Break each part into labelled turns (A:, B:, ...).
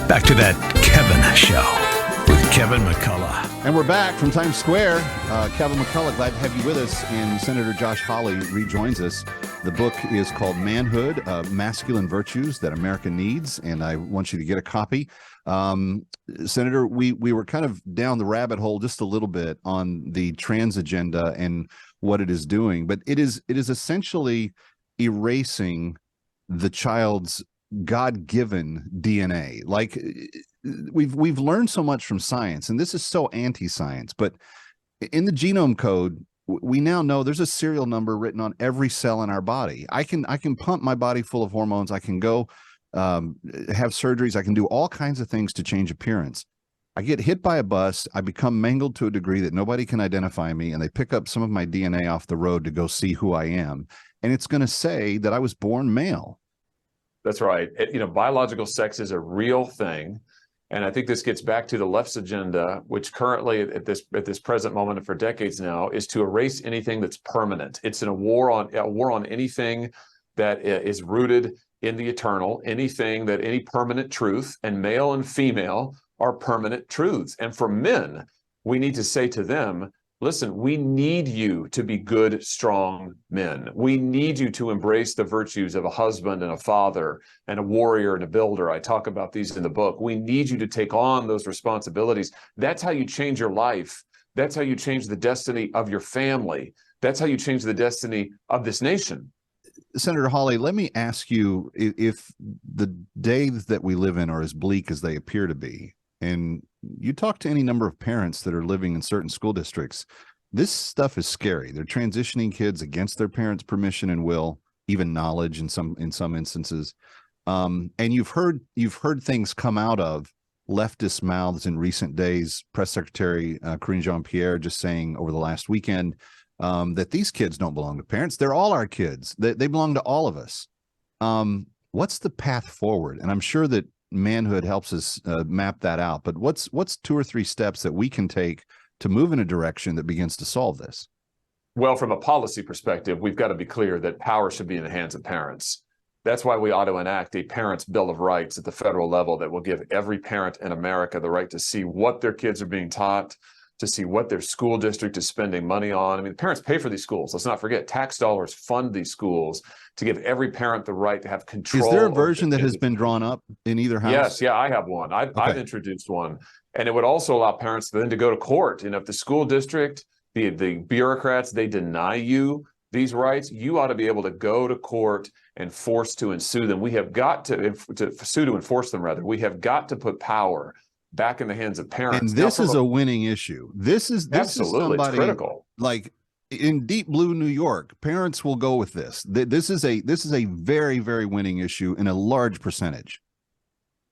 A: Back to that Kevin Show with Kevin McCullough.
B: And we're back from Times Square. Kevin McCullough, glad to have you with us. And Senator Josh Hawley rejoins us. The book is called Manhood, Masculine Virtues That America Needs. And I want you to get a copy. Senator, we were kind of down the rabbit hole just a little bit on the trans agenda and what it is doing. But it is essentially erasing the child's God-given DNA. Like, we've learned so much from science, and this is so anti-science, but in the genome code, we now know there's a serial number written on every cell in our body. I can pump my body full of hormones. I can go have surgeries. I can do all kinds of things to change appearance. I get hit by a bus. I become mangled to a degree that nobody can identify me, and they pick up some of my DNA off the road to go see who I am. And it's going to say that I was born male.
C: That's right. Biological sex is a real thing. And I think this gets back to the left's agenda, which currently at this present moment and for decades now is to erase anything that's permanent. It's a war on anything that is rooted in the eternal, any permanent truth, and male and female are permanent truths. And for men, we need to say to them, listen, we need you to be good, strong men. We need you to embrace the virtues of a husband and a father and a warrior and a builder. I talk about these in the book. We need you to take on those responsibilities. That's how you change your life. That's how you change the destiny of your family. That's how you change the destiny of this nation.
B: Senator Hawley, let me ask you, if the days that we live in are as bleak as they appear to be, and you talk to any number of parents that are living in certain school districts, this stuff is scary. They're transitioning kids against their parents' permission and will, even knowledge in some instances. And you've heard things come out of leftist mouths in recent days. Press Secretary Karine Jean-Pierre just saying over the last weekend that these kids don't belong to parents. They're all our kids. They belong to all of us. What's the path forward? And I'm sure that Manhood helps us map that out. But what's 2 or 3 steps that we can take to move in a direction that begins to solve this?
C: Well, from a policy perspective, we've got to be clear that power should be in the hands of parents. That's why we ought to enact a Parents' Bill of Rights at the federal level that will give every parent in America the right to see what their kids are being taught, to see what their school district is spending money on. I mean, parents pay for these schools. Let's not forget, tax dollars fund these schools to give every parent the right to have control.
B: Is there a version that has been drawn up in either house?
C: Yes, yeah, I have one. I've introduced one. And it would also allow parents then to go to court. If the school district, the bureaucrats, they deny you these rights, you ought to be able to go to court and force to ensue them. We have got to sue to enforce them, rather. We have got to put power back in the hands of parents.
B: And this is a winning issue. This is
C: absolutely
B: somebody,
C: critical.
B: Like in deep blue New York, parents will go with this. This is a very, very winning issue in a large percentage.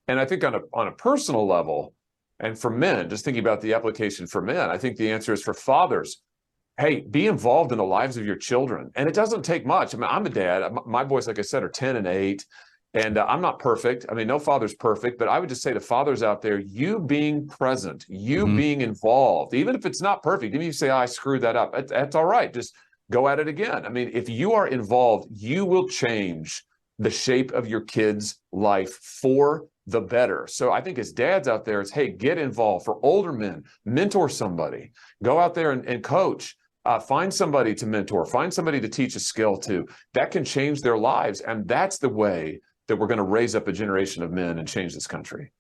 C: And I think on a personal level, and for men, just thinking about the application for men, I think the answer is for fathers. Hey, be involved in the lives of your children. And it doesn't take much. I mean, I'm a dad. My boys, like I said, are 10 and 8. And I'm not perfect. I mean, no father's perfect, but I would just say to fathers out there, you being present, you being involved, even if it's not perfect, even if you say, I screwed that up, that's all right. Just go at it again. I mean, if you are involved, you will change the shape of your kid's life for the better. So I think as dads out there, it's, hey, get involved. For older men, mentor somebody. Go out there and coach. Find somebody to mentor. Find somebody to teach a skill to. That can change their lives. And that's the way that we're going to raise up a generation of men and change this country.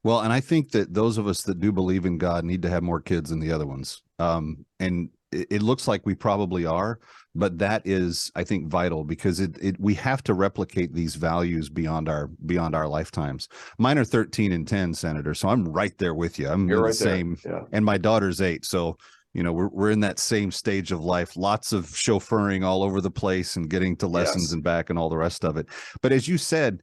B: Well, and I think that those of us that do believe in God need to have more kids than the other ones. And it looks like we probably are, but that is, I think, vital, because we have to replicate these values beyond our lifetimes. Mine are 13 and 10, Senator, so I'm right there with you. You're right, the same, yeah. And my daughter's 8, so we're in that same stage of life, lots of chauffeuring all over the place and getting to lessons and back and all the rest of it. But as you said,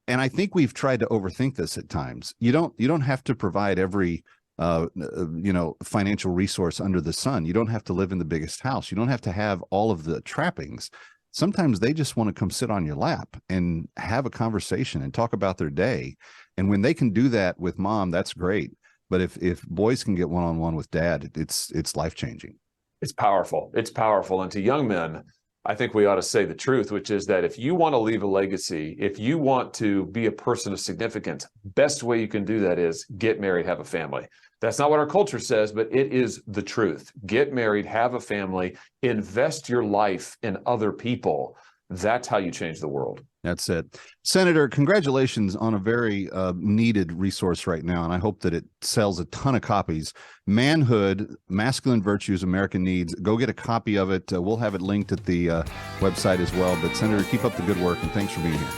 B: and I think we've tried to overthink this at times, you don't have to provide every financial resource under the sun. You don't have to live in the biggest house. You don't have to have all of the trappings. Sometimes they just want to come sit on your lap and have a conversation and talk about their day. And when they can do that with mom, that's great. But if boys can get one-on-one with dad, it's life-changing.
C: It's powerful. It's powerful. And to young men, I think we ought to say the truth, which is that if you want to leave a legacy, if you want to be a person of significance, best way you can do that is get married, have a family. That's not what our culture says, but it is the truth. Get married, have a family, invest your life in other people. That's how you change the world.
B: That's it. Senator, congratulations on a very needed resource right now, and I hope that it sells a ton of copies. Manhood, Masculine Virtues, American Needs. Go get a copy of it. We'll have it linked at the website as well. But Senator, keep up the good work, and thanks for being here.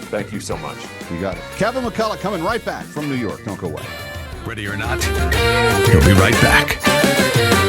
C: Thank you so much.
B: You got it. Kevin McCullough coming right back from New York. Don't go away.
A: Ready or not, he'll be right back.